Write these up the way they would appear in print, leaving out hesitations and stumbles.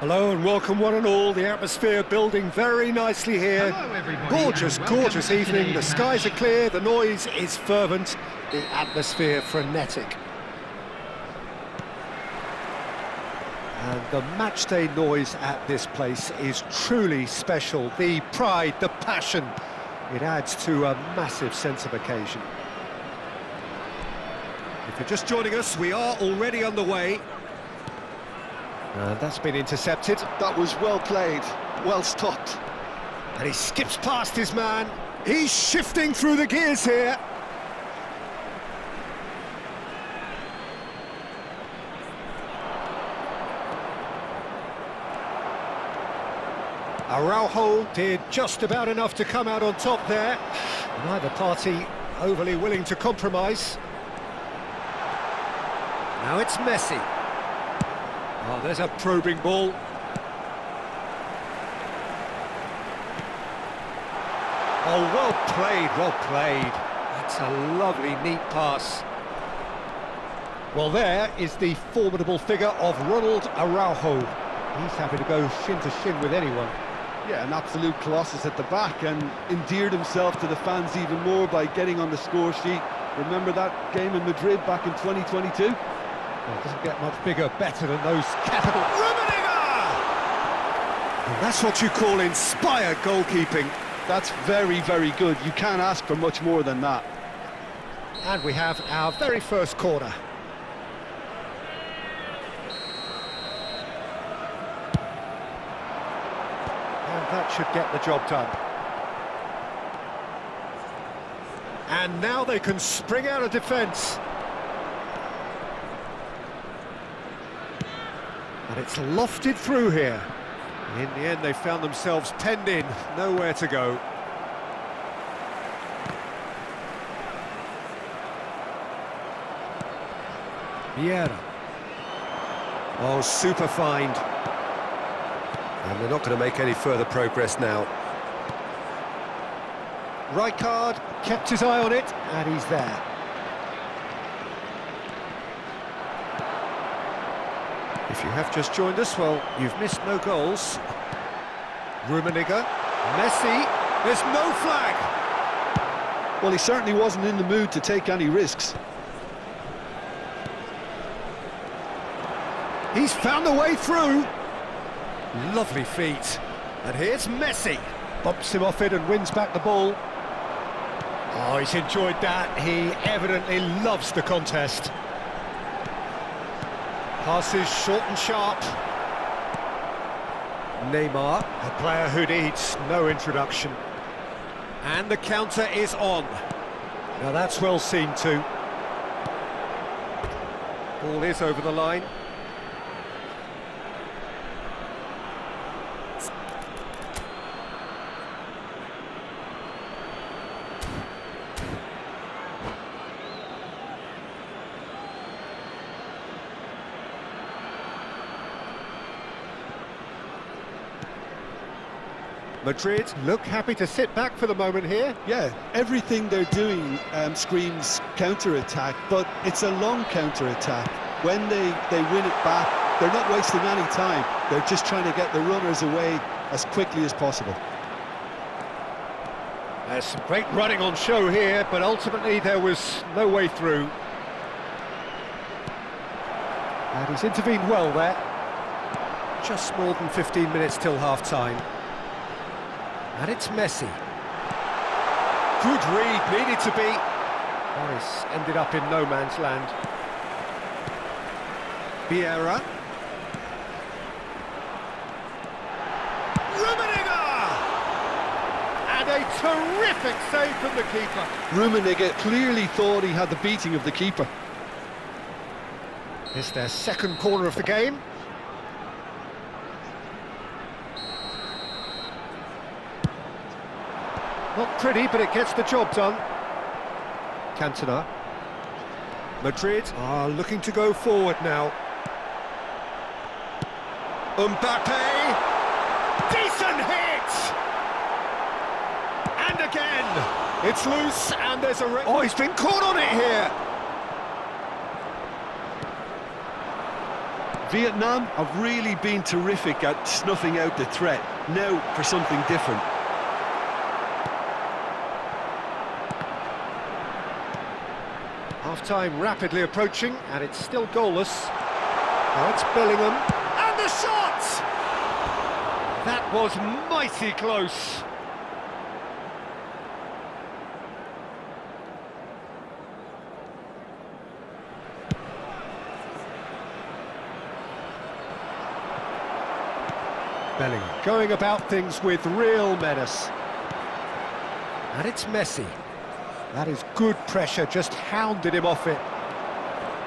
Hello and welcome one and all. The atmosphere building very nicely here. Gorgeous, gorgeous evening. The skies are clear, the noise is fervent, the atmosphere frenetic. And the matchday noise at this place is truly special. The pride, the passion, it adds to a massive sense of occasion. If you're just joining us, we are already underway. And that's been intercepted. That was well played, well stopped. And he skips past his man. He's shifting through the gears here. Araujo did just about enough to come out on top there. Neither party overly willing to compromise. Now it's Messi. Oh, there's a probing ball. Oh, well played, well played. That's a lovely, neat pass. Well, there is the formidable figure of Ronald Araujo. He's happy to go shin to shin with anyone. Yeah, an absolute colossus at the back, and endeared himself to the fans even more by getting on the score sheet. Remember that game in Madrid back in 2022? Well, it doesn't get much bigger, better than those capital... Rummenigge! And that's what you call inspired goalkeeping. That's very, very good. You can't ask for much more than that. And we have our very first corner. And that should get the job done. And now they can spring out of defence. And it's lofted through here. In the end, they found themselves penned in, nowhere to go. Vieira. Oh, super find. And they're not going to make any further progress now. Rijkaard kept his eye on it, and he's there. If you have just joined us, well, you've missed no goals. Rummenigge, Messi, there's no flag! Well, he certainly wasn't in the mood to take any risks. He's found a way through. Lovely feet. And here's Messi. Bumps him off it and wins back the ball. Oh, he's enjoyed that. He evidently loves the contest. Passes short and sharp. Neymar, a player who needs no introduction. And the counter is on. Now that's well seen too. Ball is over the line. Madrid look happy to sit back for the moment here. Yeah, everything they're doing screams counter-attack, but it's a long counter-attack. When they win it back, they're not wasting any time. They're just trying to get the runners away as quickly as possible. There's some great running on show here, but ultimately there was no way through. And he's intervened well there. Just more than 15 minutes till half-time. And it's Messi. Good read, needed to be. Morris ended up in no man's land. Vieira. Rummenigge! And a terrific save from the keeper. Rummenigge clearly thought he had the beating of the keeper. It's their second corner of the game. Not pretty, but it gets the job done. Cantona. Madrid are looking to go forward now. Mbappe! Decent hit! And again! It's loose, and there's a... Oh, he's been caught on it here! Vietnam have really been terrific at snuffing out the threat. Now for something different. Half-time rapidly approaching, and it's still goalless. Now it's Bellingham, and the shot! That was mighty close. Bellingham going about things with real menace. And it's Messi. That is good pressure, just hounded him off it.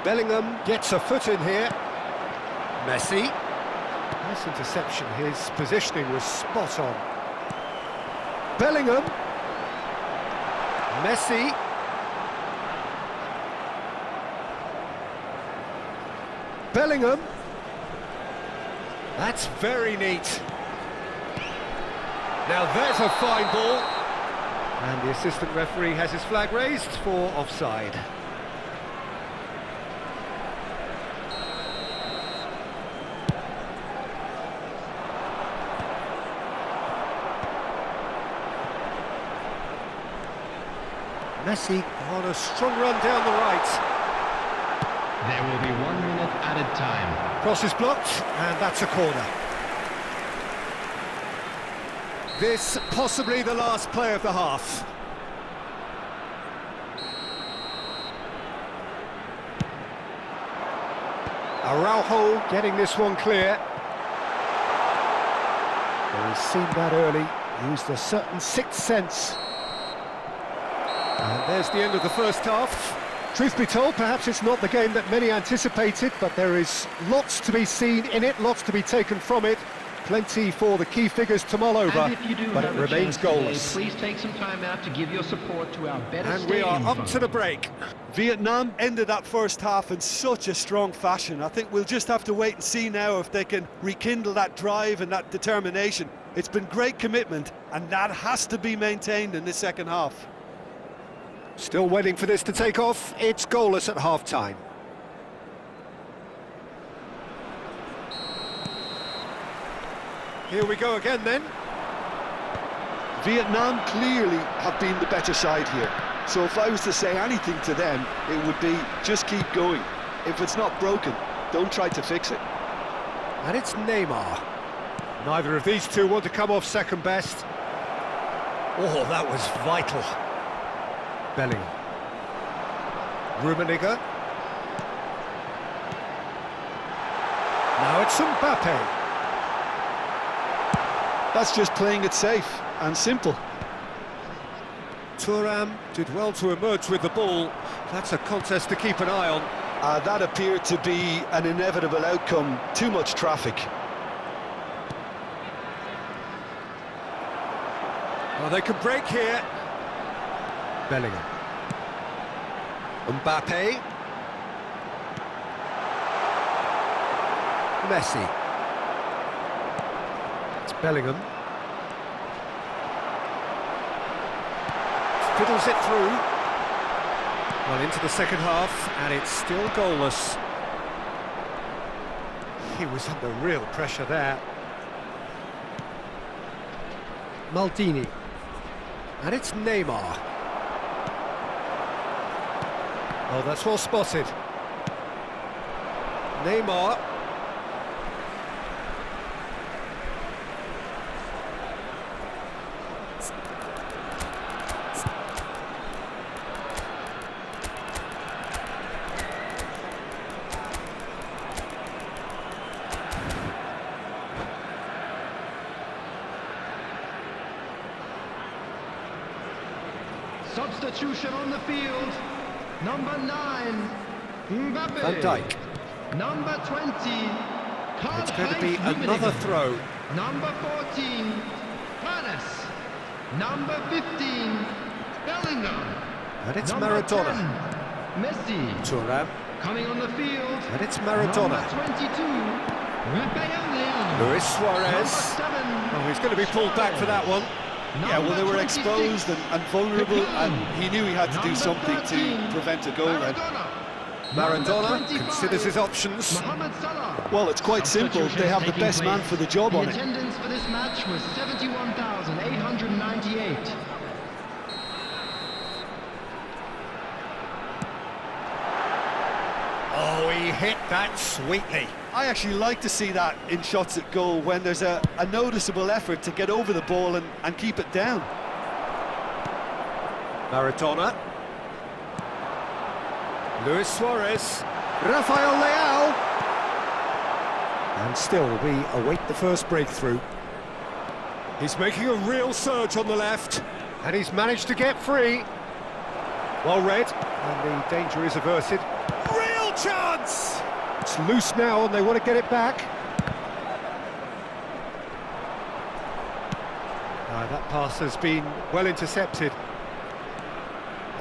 Bellingham gets a foot in here. Messi. Nice interception, his positioning was spot on. Bellingham. Messi. Bellingham. That's very neat. Now there's a fine ball. And the assistant referee has his flag raised for offside. Messi on a strong run down the right. There will be 1 minute added time. Cross is blocked, and that's a corner. This possibly the last play of the half. Araujo getting this one clear. Well, he's seen that early, used a certain sixth sense. And there's the end of the first half. Truth be told, perhaps it's not the game that many anticipated, but there is lots to be seen in it, lots to be taken from it. Plenty for the key figures to mull over, but it remains goalless. Please take some time out to give your support to our better And we are up to the break. Vietnam ended that first half in such a strong fashion. I think we'll just have to wait and see now if they can rekindle that drive and that determination. It's been great commitment, and that has to be maintained in the second half. Still waiting for this to take off. It's goalless at half-time. Here we go again then. Vietnam clearly have been the better side here. So if I was to say anything to them, it would be just keep going. If it's not broken, don't try to fix it. And it's Neymar. Neither of these two want to come off second best. Oh, that was vital. Bellingham. Rummenigge. Now it's Mbappe. That's just playing it safe and simple. Thuram did well to emerge with the ball. That's a contest to keep an eye on. That appeared to be an inevitable outcome. Too much traffic. Well, they can break here. Bellingham. Mbappe. Messi. It's Bellingham. Fiddles it through. Well, into the second half, and it's still goalless. He was under real pressure there. Maldini. And it's Neymar. Oh, that's well spotted. Neymar. Substitution on the field. Number 9, Mbappe. Van Dijk. Number 20, It's going to be another throw. Number 14, Paris. Number 15, Bellingham. And it's Number Maradona. 10, Messi. Thuram. Coming on the field. And it's Maradona. Number 22, Raphael. Luis Suarez. Number 7. Oh, he's going to be pulled back for that one. Yeah, well, they were exposed and vulnerable, and he knew he had to do something to prevent a goal then. Maradona considers his options. Well, it's quite simple. They have the best man for the job on it. The attendance for this match was 71,898. Oh, he hit that sweetly. I actually like to see that in shots at goal when there's a noticeable effort to get over the ball and keep it down. Maradona. Luis Suarez. Rafael Leao. And still, we await the first breakthrough. He's making a real surge on the left, and he's managed to get free. Well read, and the danger is averted. Real chance! It's loose now, and they want to get it back. That pass has been well intercepted.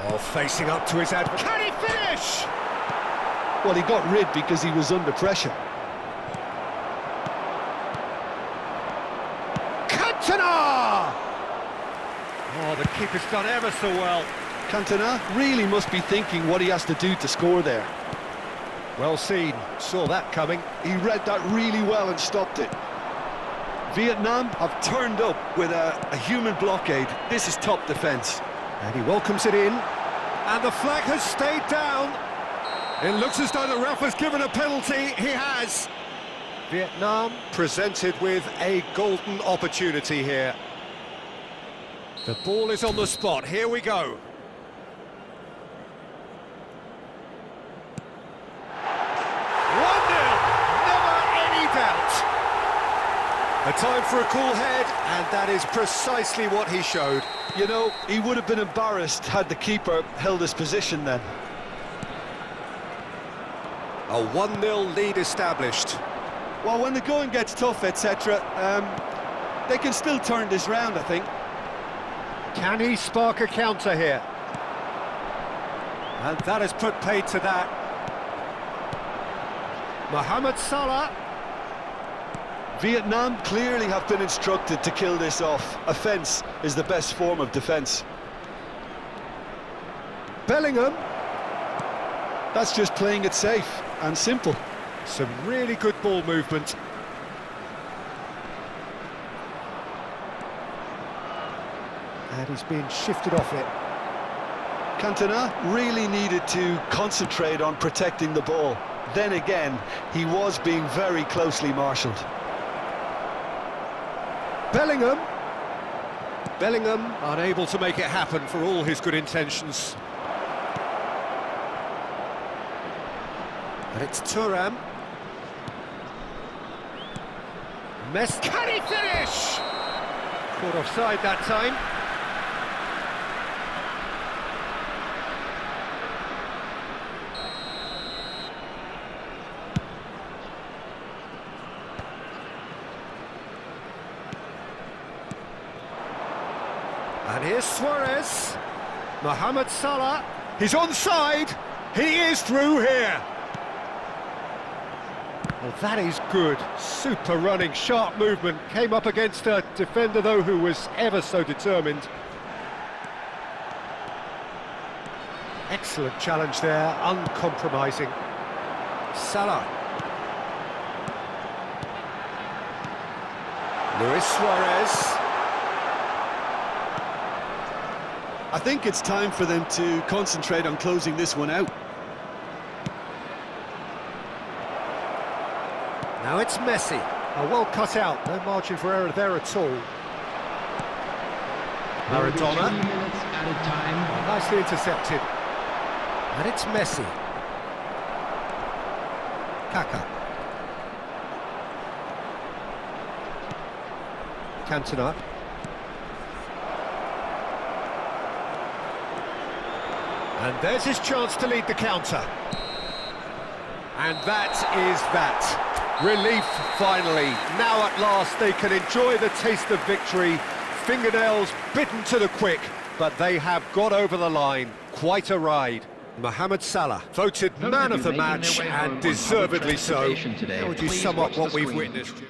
Oh, facing up to his adversary. Can he finish? Well, he got rid because he was under pressure. Cantona! Oh, the keeper's done ever so well. Cantona really must be thinking what he has to do to score there. Well seen, saw that coming. He read that really well and stopped it. Vietnam have turned up with a human blockade. This is top defence. And he welcomes it in. And the flag has stayed down. It looks as though the ref has given a penalty. He has. Vietnam presented with a golden opportunity here. The ball is on the spot. Here we go. A time for a cool head, and that is precisely what he showed. You know, he would have been embarrassed had the keeper held his position then. A 1-0 lead established. Well, when the going gets tough, etc., they can still turn this round, I think. Can he spark a counter here? And that has put paid to that. Mohamed Salah. Vietnam clearly have been instructed to kill this off. Offence is the best form of defence. Bellingham. That's just playing it safe and simple. Some really good ball movement. And he's being shifted off it. Cantona really needed to concentrate on protecting the ball. Then again, he was being very closely marshalled. Bellingham. Bellingham unable to make it happen for all his good intentions. And it's Thuram. Messi. Can he finish? Caught offside that time. And here's Suarez. Mohamed Salah. He's onside. He is through here. Well, that is good. Super running, sharp movement. Came up against a defender, though, who was ever so determined. Excellent challenge there, uncompromising. Salah. Luis Suarez. I think it's time for them to concentrate on closing this one out. Now it's Messi. Well cut out, no margin for error there at all. Maradona. 2 minutes added time. Nicely intercepted. And it's Messi. Kaka. Cantona. And there's his chance to lead the counter. And that is that. Relief, finally. Now at last they can enjoy the taste of victory. Fingernails bitten to the quick, but they have got over the line. Quite a ride. Mohamed Salah, voted man of the match, and deservedly so. How would you sum up what we've witnessed?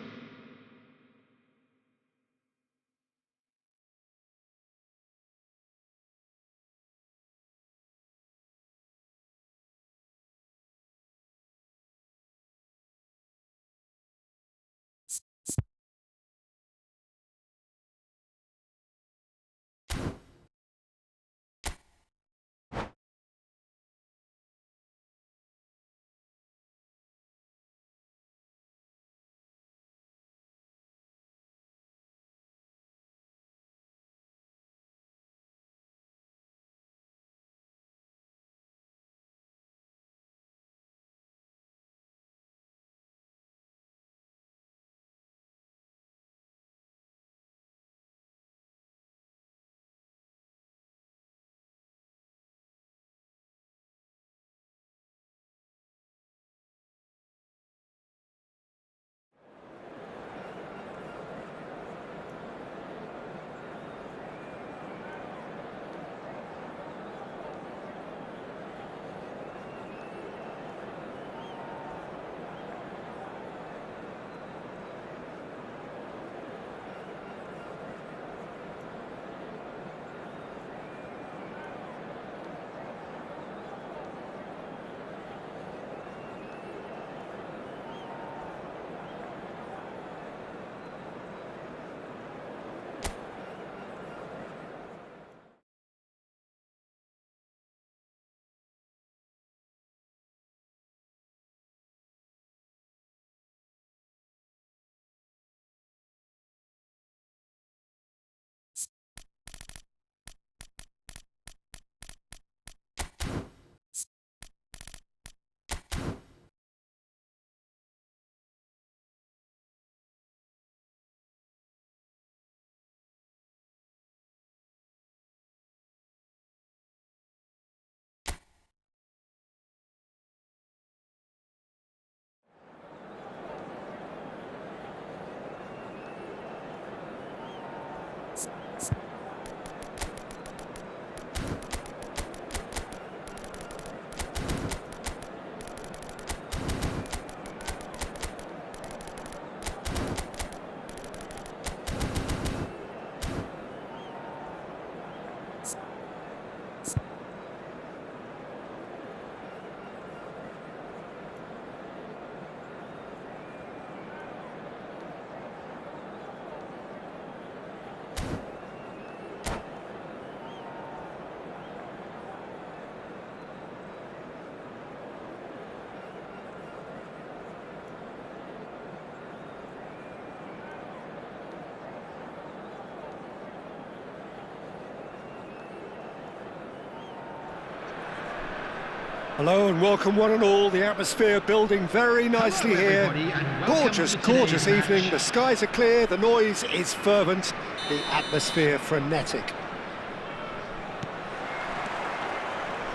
Hello and welcome one and all. The atmosphere building very nicely Hello, here. everybody, and welcome Gorgeous, to today's gorgeous evening. match. The skies are clear, the noise is fervent, the atmosphere frenetic.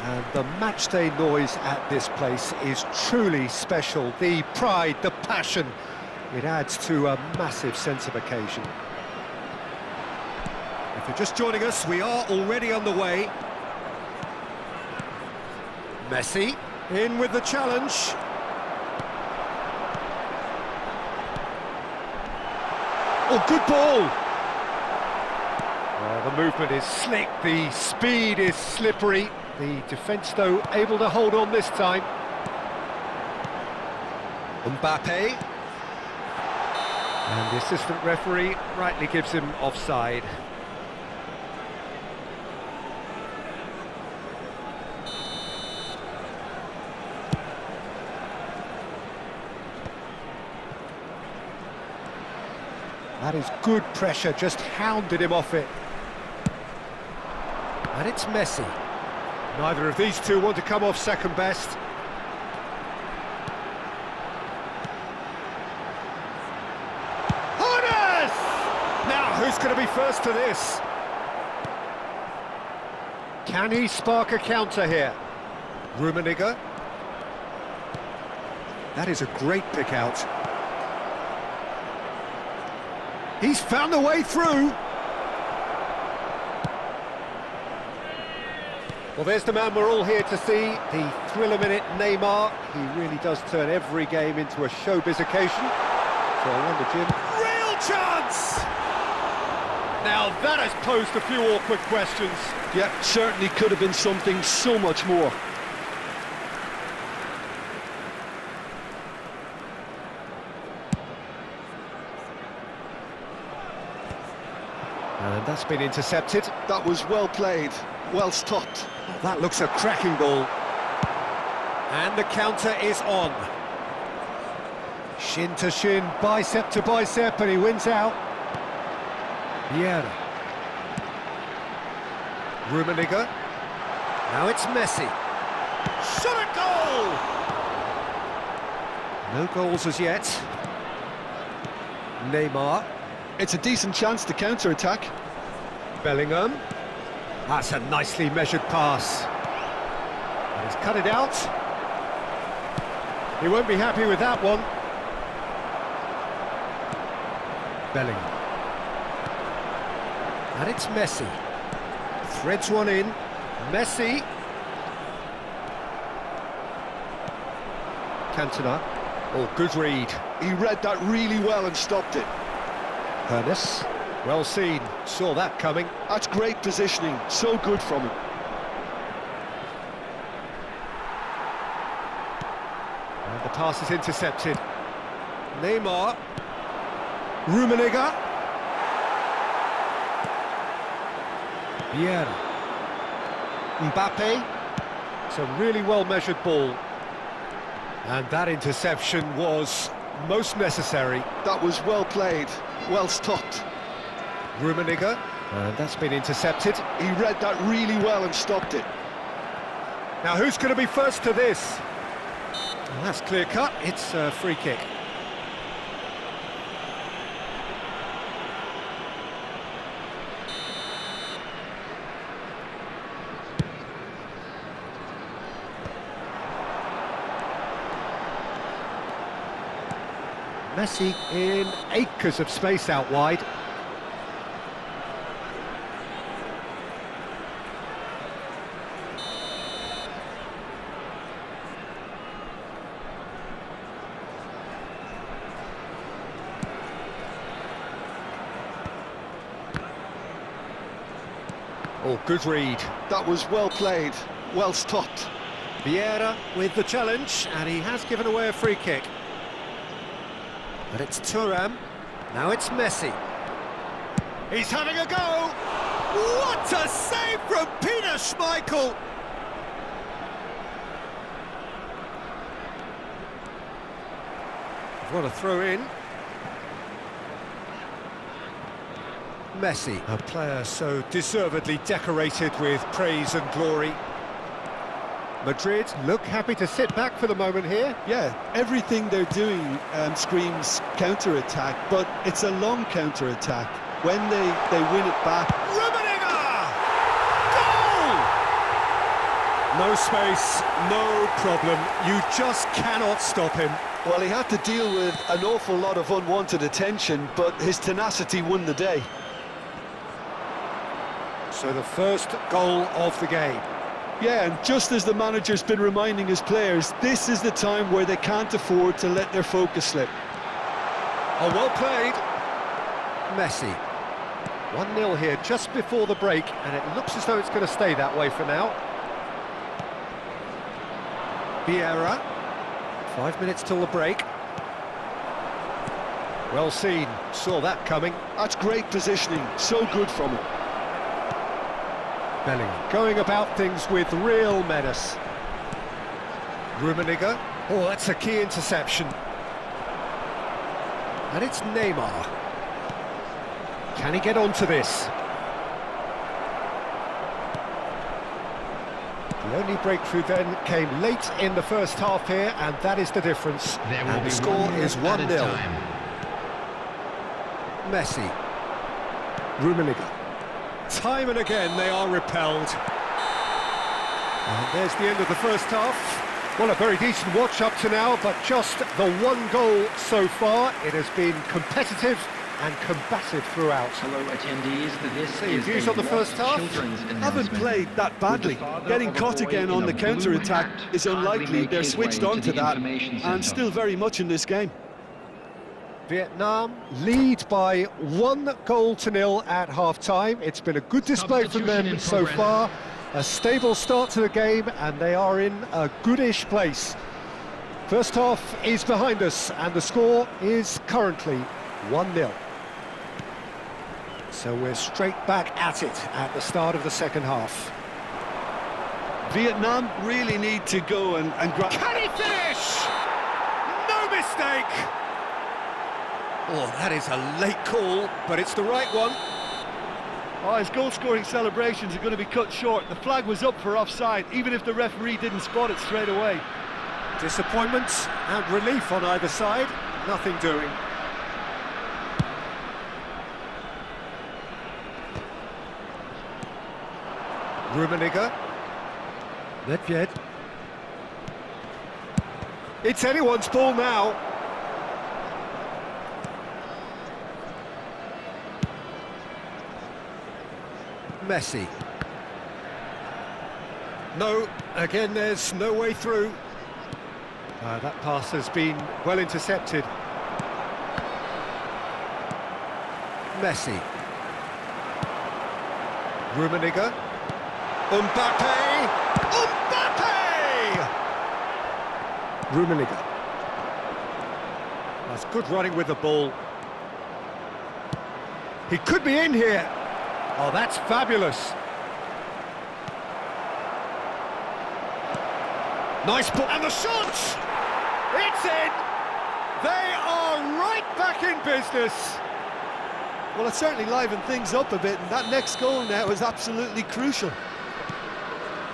And the matchday noise at this place is truly special. The pride, the passion, it adds to a massive sense of occasion. If you're just joining us, we are already on the way. Messi, in with the challenge. Oh, good ball! Well, the movement is slick, the speed is slippery. The defence, though, able to hold on this time. Mbappe. And the assistant referee rightly gives him offside. That is good pressure, just hounded him off it. And it's Messi. Neither of these two want to come off second best. Honest! Now, who's going to be first to this? Can he spark a counter here? Rummenigge. That is a great pick out. He's found a way through. Well, there's the man we're all here to see, the thriller-minute Neymar. He really does turn every game into a showbiz occasion. So I wonder, Jim... Real chance! Now that has posed a few awkward questions. Yeah, certainly could have been something so much more. And that's been intercepted. That was well played, well stopped. Oh, that looks a cracking ball. And the counter is on. Shin to shin, bicep to bicep, and he wins out. Vieira. Rummenigge. Now it's Messi. Shot a goal! No goals as yet. Neymar. It's a decent chance to counter-attack. Bellingham. That's a nicely measured pass. And he's cut it out. He won't be happy with that one. Bellingham. And it's Messi. Threads one in. Messi. Cantona. Oh, good read. He read that really well and stopped it. Ernest. Well seen. Saw that coming. That's great positioning. So good from him. And the pass is intercepted. Neymar. Rummenigge. Vieira. Mbappe. It's a really well-measured ball. And that interception was most necessary. That was well played, well stopped. Rummenigge. And that's been intercepted. He read that really well and stopped it. Now who's going to be first to this? Well, that's clear-cut. It's a free kick. Messi in acres of space out wide. Oh, good read. That was well played, well stopped. Vieira with the challenge, and he has given away a free kick. But it's Thuram. Now it's Messi. He's having a go! What a save from Peter Schmeichel! What a throw in. Messi, a player so deservedly decorated with praise and glory. Madrid look happy to sit back for the moment here. Yeah, everything they're doing screams counter-attack, but it's a long counter-attack. When they win it back... Rummenigge! Goal! No space, no problem. You just cannot stop him. Well, he had to deal with an awful lot of unwanted attention, but his tenacity won the day. So the first goal of the game. Yeah, and just as the manager's been reminding his players, this is the time where they can't afford to let their focus slip. Oh, well played. Messi. 1-0 here just before the break, and it looks as though it's going to stay that way for now. Vieira. 5 minutes till the break. Well seen. Saw that coming. That's great positioning. So good from him. Bellingham going about things with real menace. Rummenigge. Oh, that's a key interception. And it's Neymar. Can he get onto this? The only breakthrough then came late in the first half here, and that is the difference. And the score is 1-0. Messi. Rummenigge. Time and again they are repelled. And there's the end of the first half. Well, a very decent watch up to now, but just the one goal so far. It has been competitive and combative throughout. Hello attendees, this is views on the first half. Haven't played that badly. Getting caught again on the counter-attack is unlikely. They're switched on to that and still very much in this game. Vietnam lead by 1-0 at half-time. It's been a good display from them so far. A stable start to the game, and they are in a goodish place. First half is behind us, and the score is currently 1-0. So we're straight back at it at the start of the second half. Vietnam really need to go and grab... Can he finish? No mistake! Oh, that is a late call, but it's the right one. Oh, his goal-scoring celebrations are going to be cut short. The flag was up for offside, even if the referee didn't spot it straight away. Disappointment and relief on either side. Nothing doing. Rummenigge. Nedved. It's anyone's ball now. Messi. No, again there's no way through. That pass has been well intercepted. Messi. Rummenigge. Mbappe! Mbappe! Rummenigge. That's good running with the ball. He could be in here. Oh, that's fabulous. Nice ball. And the shot! It's in! They are right back in business. Well, it certainly livened things up a bit, and that next goal now is absolutely crucial.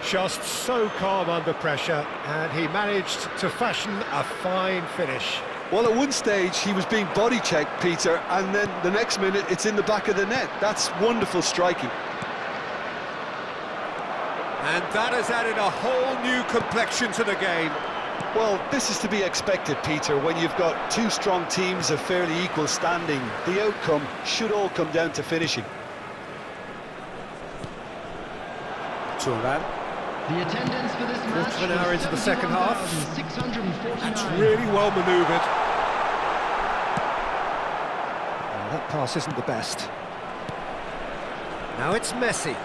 Just so calm under pressure, and he managed to fashion a fine finish. Well, at one stage he was being body-checked, Peter, and then the next minute it's in the back of the net. That's wonderful striking. And that has added a whole new complexion to the game. Well, this is to be expected, Peter, when you've got two strong teams of fairly equal standing. The outcome should all come down to finishing. Thuram. The attendance for this match Quarter of an hour into the second half. 649. That's really well manoeuvred. Oh, that pass isn't the best. Now it's Messi.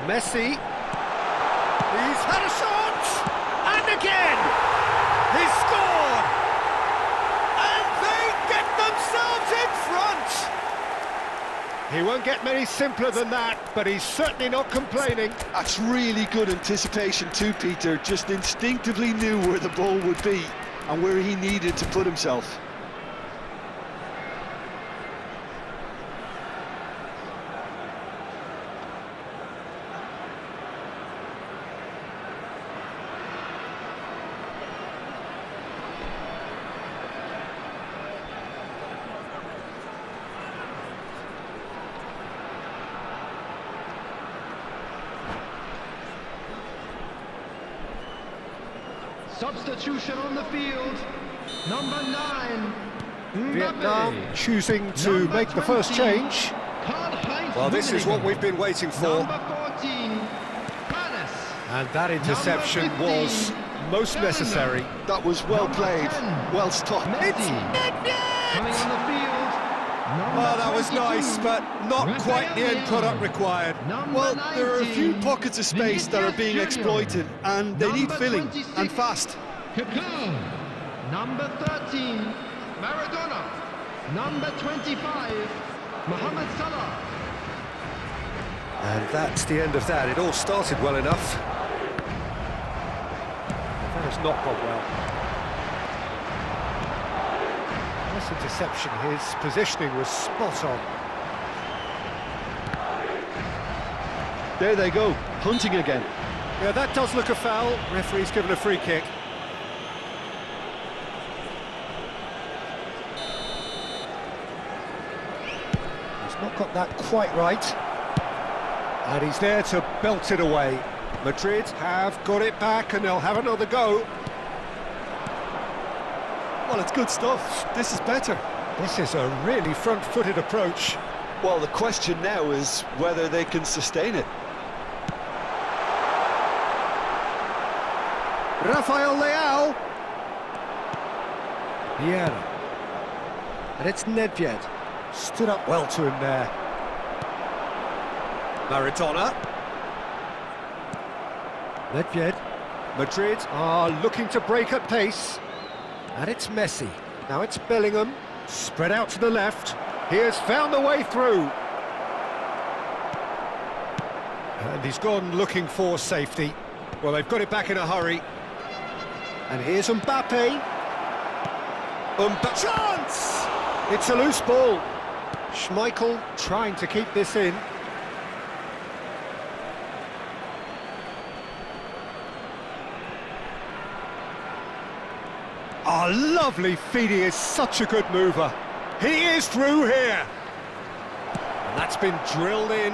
Messi. He's had a shot! And again! He's scored! And they get themselves in front! He won't get many simpler than that, but he's certainly not complaining. That's really good anticipation too, Peter. Just instinctively knew where the ball would be and where he needed to put himself. Substitution on the field. Number 9. Vietnam Mbappe. choosing to Number make the first 20, change. Karl-Heinz Well, this is what Rummenigge. we've been waiting for. Number 14. Paris. And that interception Number was 15, most necessary. That was well Number played, 10, well stopped. Messi. Coming on the field. Number Well, that was 22, nice, but not quite the end product required. Number Well, there are a few 19, pockets of space that are being Vinicius exploited, and they need Number filling, 26, and fast. Kaká. Number 13, Maradona. Number 25, Mohamed Salah. And that's the end of that. It all started well enough. That has not gone well. This interception, his positioning was spot on. There they go, hunting again. Yeah, that does look a foul. Referee's given a free kick. He's not got that quite right. And he's there to belt it away. Madrid have got it back and they'll have another go. Well, it's good stuff. This is better. This is a really front-footed approach. Well, the question now is whether they can sustain it. Rafael Leao. Vieira. And it's Nedved. Stood up well to him there. Maradona. Nedved. Madrid are looking to break at pace. And it's Messi. Now it's Bellingham. Spread out to the left. He has found the way through. And he's gone looking for safety. Well, they've got it back in a hurry. And here's Mbappe. Chance! It's a loose ball. Schmeichel trying to keep this in. Oh, lovely feed. He is such a good mover. He is through here. And that's been drilled in.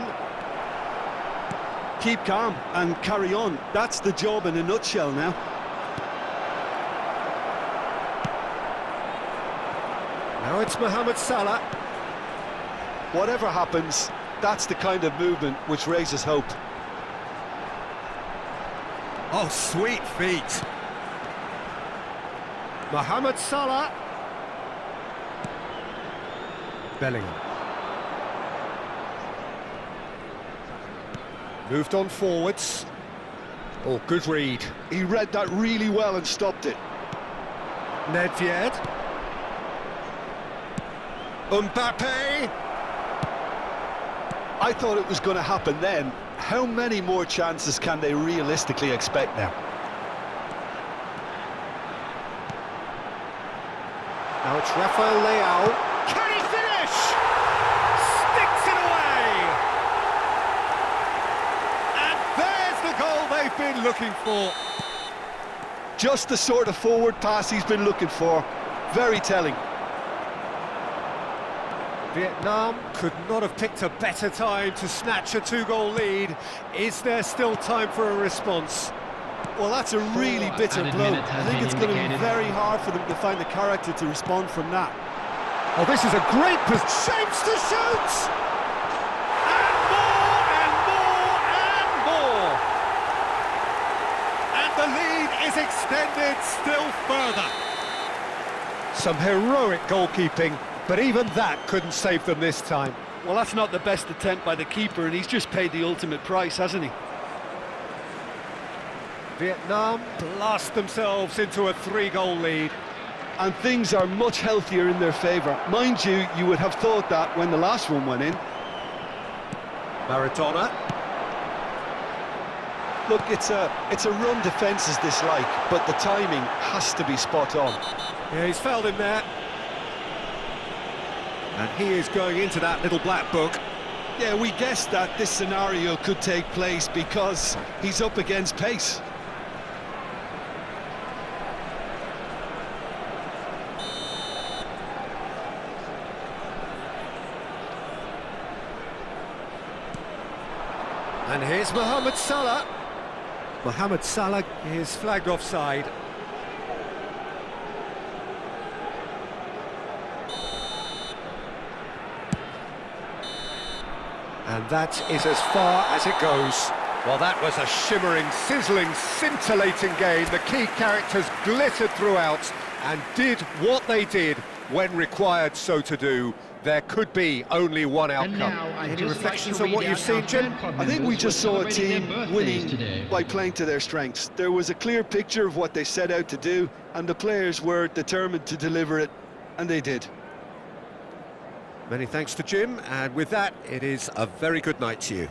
Keep calm and carry on. That's the job in a nutshell now. Now it's Mohamed Salah. Whatever happens, that's the kind of movement which raises hope. Oh, sweet feet. Mohamed Salah. Bellingham. Moved on forwards. Oh, good read. He read that really well and stopped it. Nedved. Mbappe. I thought it was going to happen then. How many more chances can they realistically expect now? Now it's Rafael Leao. Can he finish? Sticks it away! And there's the goal they've been looking for. Just the sort of forward pass he's been looking for. Very telling. Vietnam could not have picked a better time to snatch a two-goal lead. Is there still time for a response? Well, that's a really bitter added blow. minutes I has think been it's going to be indicated. very hard for them to find the character to respond from that. Oh, this is a great position. Shapes to shoot! And more, and more, and more! And the lead is extended still further. Some heroic goalkeeping, but even that couldn't save them this time. Well, that's not the best attempt by the keeper, and he's just paid the ultimate price, hasn't he? Vietnam blast themselves into a three-goal lead. And things are much healthier in their favour. Mind you, you would have thought that when the last one went in. Maradona. Look, it's a run defence dislike, but the timing has to be spot on. Yeah, he's fouled him there. And he is going into that little black book. Yeah, we guessed that this scenario could take place because he's up against pace. And here's Mohamed Salah. Mohamed Salah is flagged offside. And that is as far as it goes. Well, that was a shimmering, sizzling, scintillating game. The key characters glittered throughout and did what they did when required so to do. There could be only one outcome. Any reflections on what you've seen, Jim? I think we just saw a team winning by playing to their strengths. There was a clear picture of what they set out to do, and the players were determined to deliver it, and they did. Many thanks to Jim, and with that, it is a very good night to you.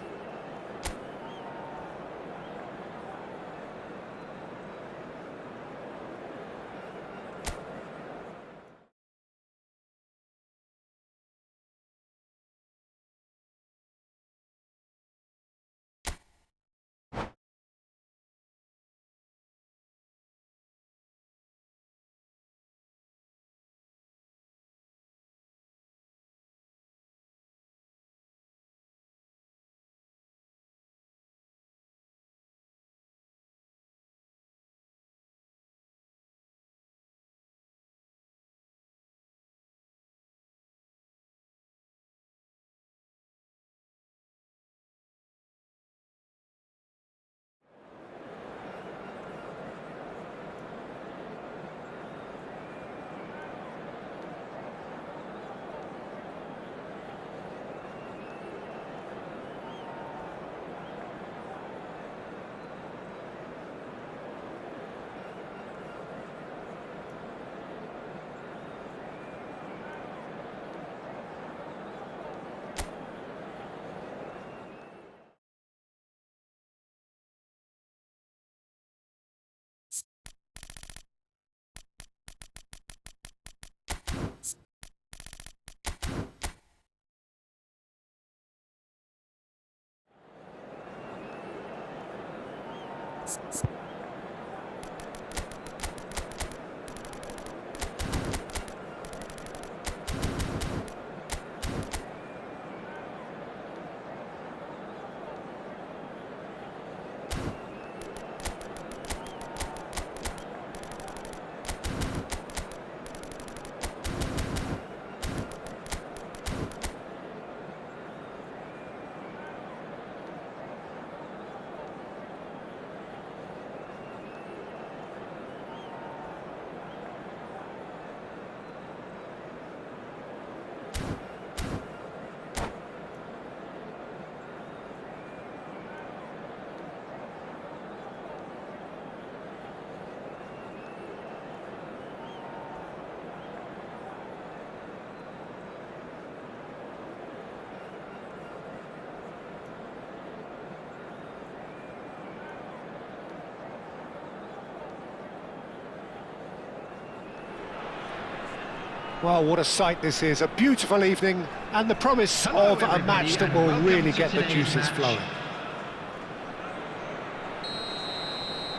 Well, what a sight this is. A beautiful evening and the promise of a match that will really get the juices flowing.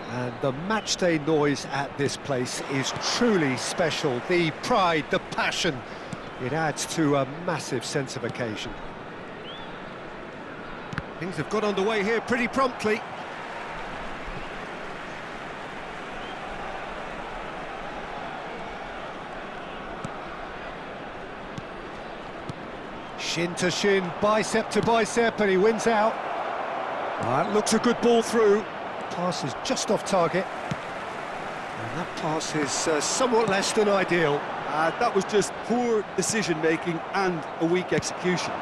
And the matchday noise at this place is truly special. The pride, the passion, it adds to a massive sense of occasion. Things have got underway here pretty promptly. Shin to shin, bicep to bicep, and he wins out. That looks a good ball through. Pass is just off target. And that pass is somewhat less than ideal. That was just poor decision-making and a weak execution.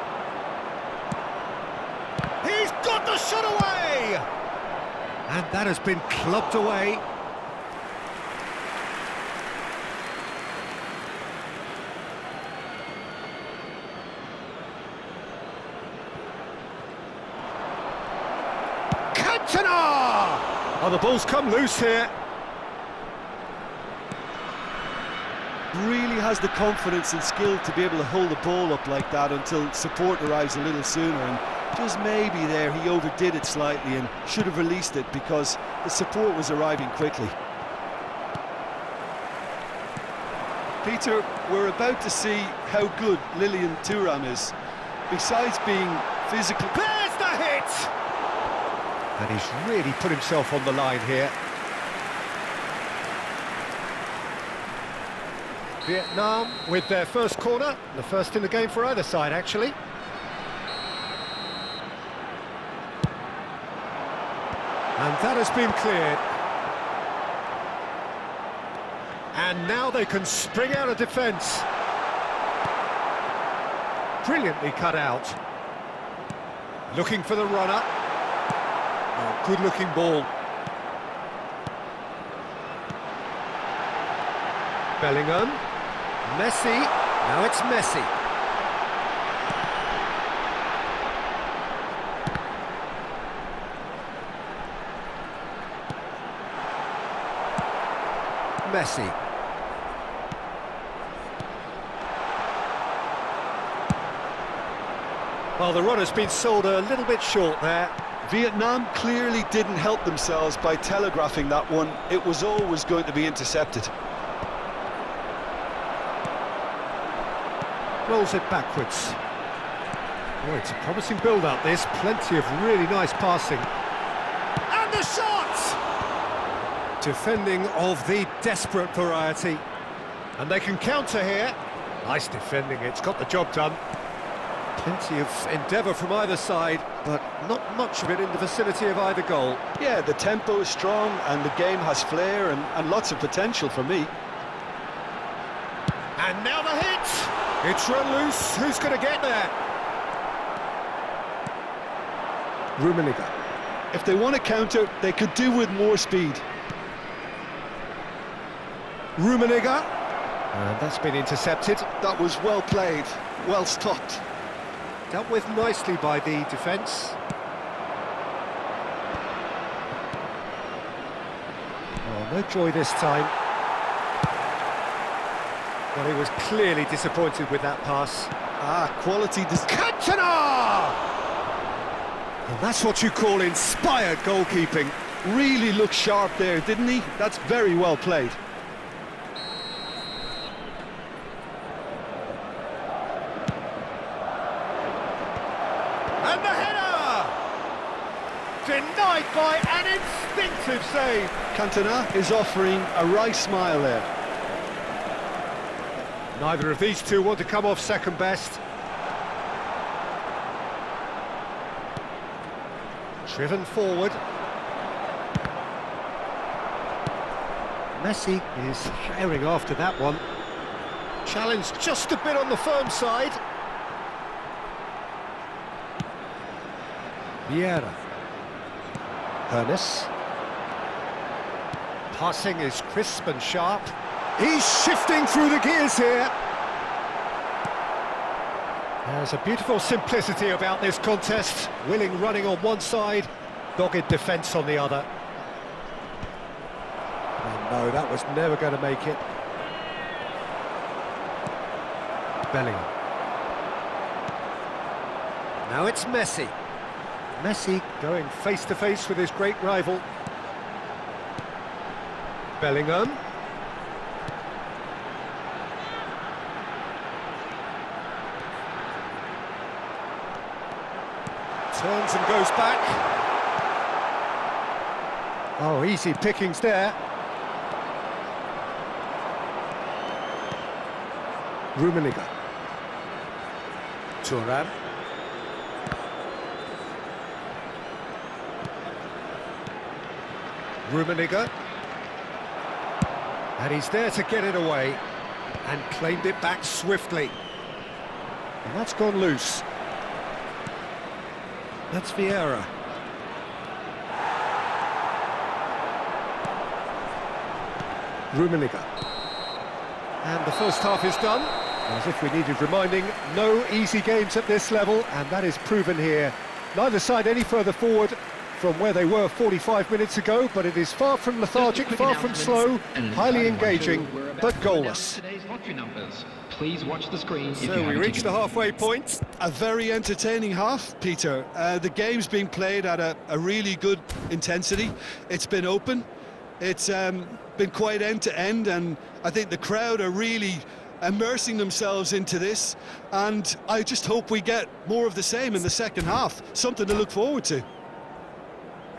He's got the shot away! And that has been clubbed away. Oh, the ball's come loose here. Really has the confidence and skill to be able to hold the ball up like that until support arrives a little sooner, and just maybe there he overdid it slightly and should have released it because the support was arriving quickly. Peter, we're about to see how good Lilian Thuram is. Besides being physical... There's the hit! And he's really put himself on the line here. Vietnam with their first corner, the first in the game for either side, actually. That has been cleared. And now they can spring out of defence. Brilliantly cut out. Looking for the runner. Oh, good-looking ball. Bellingham. Messi. Now it's Messi. Messi. Well, the runner's been sold a little bit short there. Vietnam clearly didn't help themselves by telegraphing that one. It was always going to be intercepted. Rolls it backwards. Oh, it's a promising build-up, this. Plenty of really nice passing. And the shot! Defending of the desperate variety. And they can counter here. Nice defending, it's got the job done. Plenty of endeavour from either side, but not much of it in the vicinity of either goal. Yeah, the tempo is strong and the game has flair and lots of potential for me. And now the hit! It's run loose, who's going to get there? Rummenigge. If they want to counter, they could do with more speed. Rummenigge. And that's been intercepted. That was well played, well stopped. Dealt with nicely by the defence. Oh, no joy this time. Well, he was clearly disappointed with that pass. Quality... Cantona! And that's what you call inspired goalkeeping. Really looked sharp there, didn't he? That's very well played. And the header! Denied by an instinctive save. Cantona is offering a wry smile there. Neither of these two want to come off second best. Driven forward. Messi is firing after that one. Challenged just a bit on the firm side. Vieira. Ernest. Passing is crisp and sharp. He's shifting through the gears here. There's a beautiful simplicity about this contest. Willing running on one side, dogged defence on the other. Oh no, that was never going to make it. Bellingham. Now it's Messi. Messi going face-to-face with his great rival. Bellingham. Turns and goes back. Oh, easy pickings there. Rummenigge. Thuram. Rummenigge. And he's there to get it away. And claimed it back swiftly. And that's gone loose. That's Vieira. Rummenigge. And the first half is done. As if we needed reminding, no easy games at this level, and that is proven here. Neither side any further forward from where they were 45 minutes ago, but it is far from lethargic, far from slow, highly engaging, but goalless. Please watch the screen. So we reach the halfway point. A very entertaining half, Peter. The game's been played at a really good intensity. It's been open. It's been quite end-to-end, and I think the crowd are really immersing themselves into this, and I just hope we get more of the same in the second half. Something to look forward to.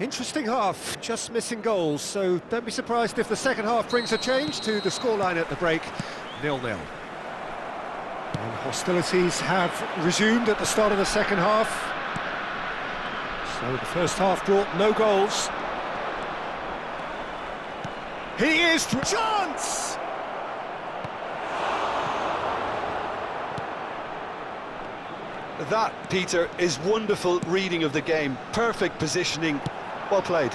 Interesting half, just missing goals, so don't be surprised if the second half brings a change to the scoreline at the break, 0-0. And hostilities have resumed at the start of the second half. So the first half brought no goals. He is... Chance! That, Peter, is wonderful reading of the game. Perfect positioning. Well played.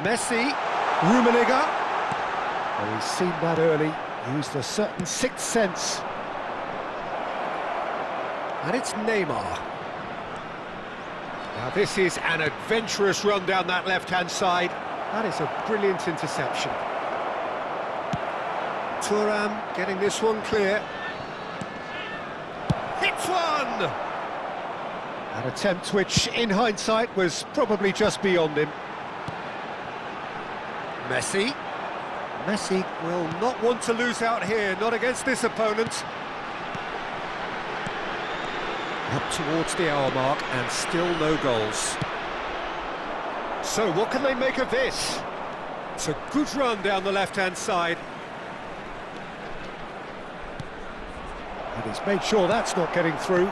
Messi, Rummenigge. Oh, he's seen that early, used a certain sixth sense. And it's Neymar. Now this is an adventurous run down that left-hand side. That is a brilliant interception. Thuram getting this one clear. Hits one! An attempt which, in hindsight, was probably just beyond him. Messi. Messi will not want to lose out here, not against this opponent. Up towards the hour mark and still no goals. So what can they make of this? It's a good run down the left-hand side. And he's made sure that's not getting through.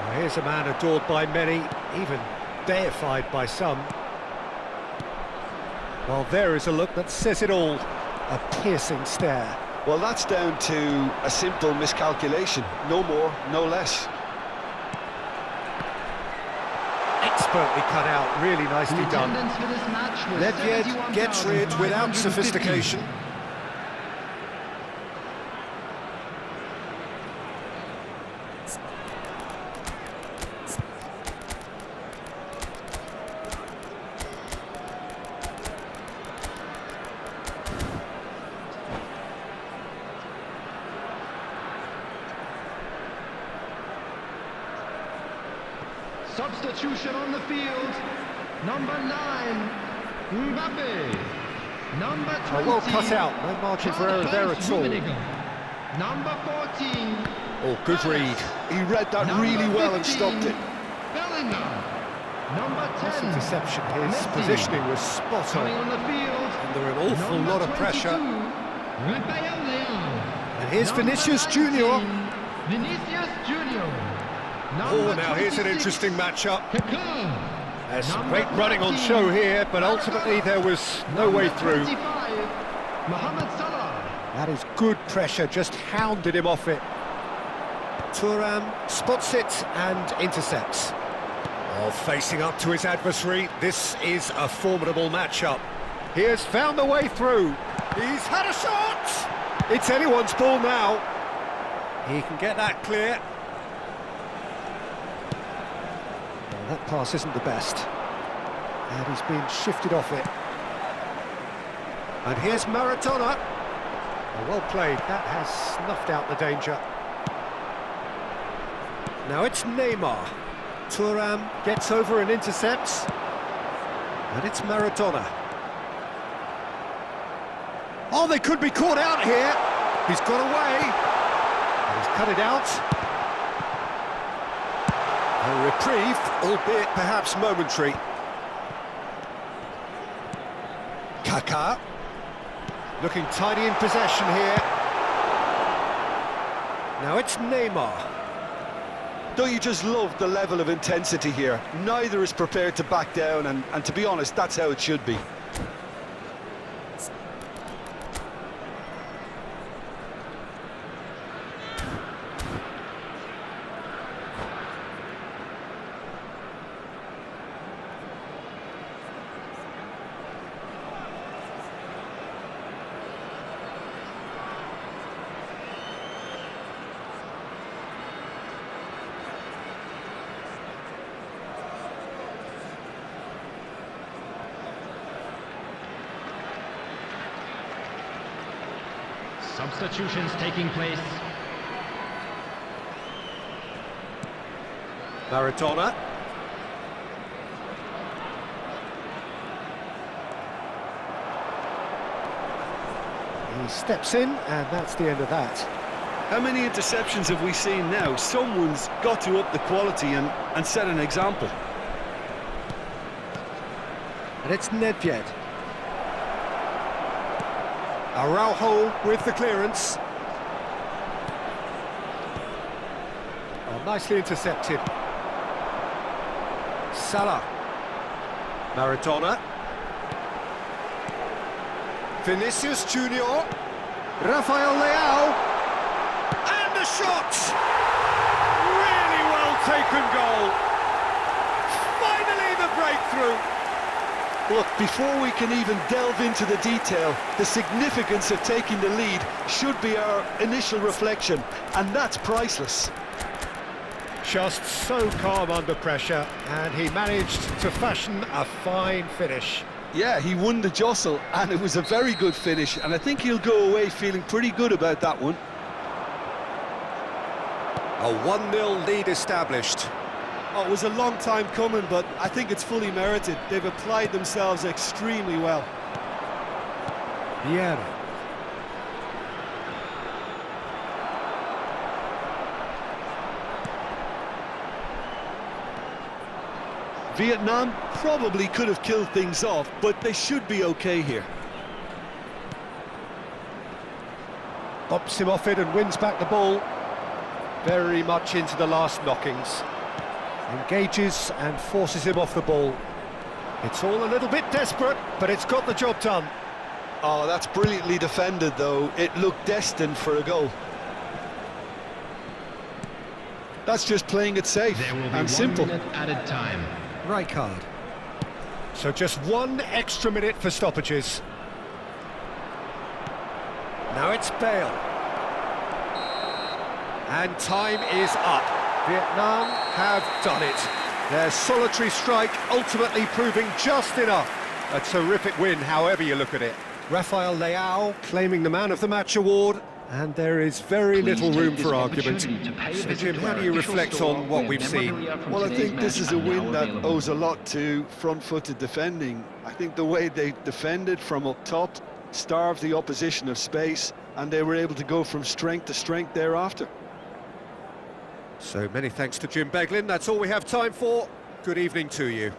Well, here's a man adored by many, even deified by some. Well, there is a look that says it all. A piercing stare. Well, that's down to a simple miscalculation. No more, no less. Expertly cut out, really nicely The done. attendance for this match was Nedved gets rid without 71,550. sophistication. Substitution on the field. Number 9, Mbappe. Number 20. Oh, well cut out, no margin for error there at all. Rummenigge. Number 14. Oh, good read. He read that Number really well and 15, stopped it. Bellingham. Number 10. This interception, his Messi. positioning was spot Coming on. on the field. Under an awful Number lot of 22, pressure. Raphael Leao. And here's Number Vinicius 19, Junior. Vinicius Junior. Oh, Number now here's an 26, interesting matchup. Kaká. There's some Number great running on 14, show here, but ultimately there was no way Number through. 25, Mohamed Salah. That is good pressure, just hounded him off it. Thuram spots it and intercepts. Oh, facing up to his adversary, this is a formidable matchup. He has found the way through. He's had a shot! It's anyone's ball now. He can get that clear. Well, that pass isn't the best. And he's been shifted off it. And here's Maradona. Oh, well played, that has snuffed out the danger. Now it's Neymar. Thuram gets over and intercepts. And it's Maradona. Oh, they could be caught out here. He's got away. And he's cut it out. A reprieve, albeit perhaps momentary. Kaká. Looking tidy in possession here. Now it's Neymar. Don't you just love the level of intensity here? Neither is prepared to back down, and to be honest, that's how it should be. Substitutions taking place. Maradona. He steps in, and that's the end of that. How many interceptions have we seen now? Someone's got to up the quality and set an example. And it's Nedved. Araujo with the clearance. Oh, nicely intercepted. Salah. Maradona. Vinicius Junior. Rafael Leao. And the shot! Really well taken goal. Finally the breakthrough. Look, before we can even delve into the detail, the significance of taking the lead should be our initial reflection, and that's priceless. Just so calm under pressure, and he managed to fashion a fine finish. Yeah, he won the jostle, and it was a very good finish, and I think he'll go away feeling pretty good about that one. A 1-0 lead established. Oh, it was a long time coming, but I think it's fully merited. They've applied themselves extremely well. Vieira. Vietnam probably could have killed things off, but they should be okay here. Bops him off it and wins back the ball. Very much into the last knockings. Engages and forces him off the ball. It's all a little bit desperate, but it's got the job done. Oh, that's brilliantly defended, though. It looked destined for a goal. That's just playing it safe There will be and simple. 1 minute added time. Right card. So just 1 extra minute for stoppages. Now it's Bale. And time is up. Vietnam have done it. Their solitary strike ultimately proving just enough. A terrific win, however you look at it. Rafael Leao claiming the Man of the Match award, and there is very little room for argument. So Jim, how do you reflect on what we've seen? Well, I think this is a win that owes a lot to front-footed defending. I think the way they defended from up top starved the opposition of space, and they were able to go from strength to strength thereafter. So many thanks to Jim Beglin. That's all we have time for. Good evening to you.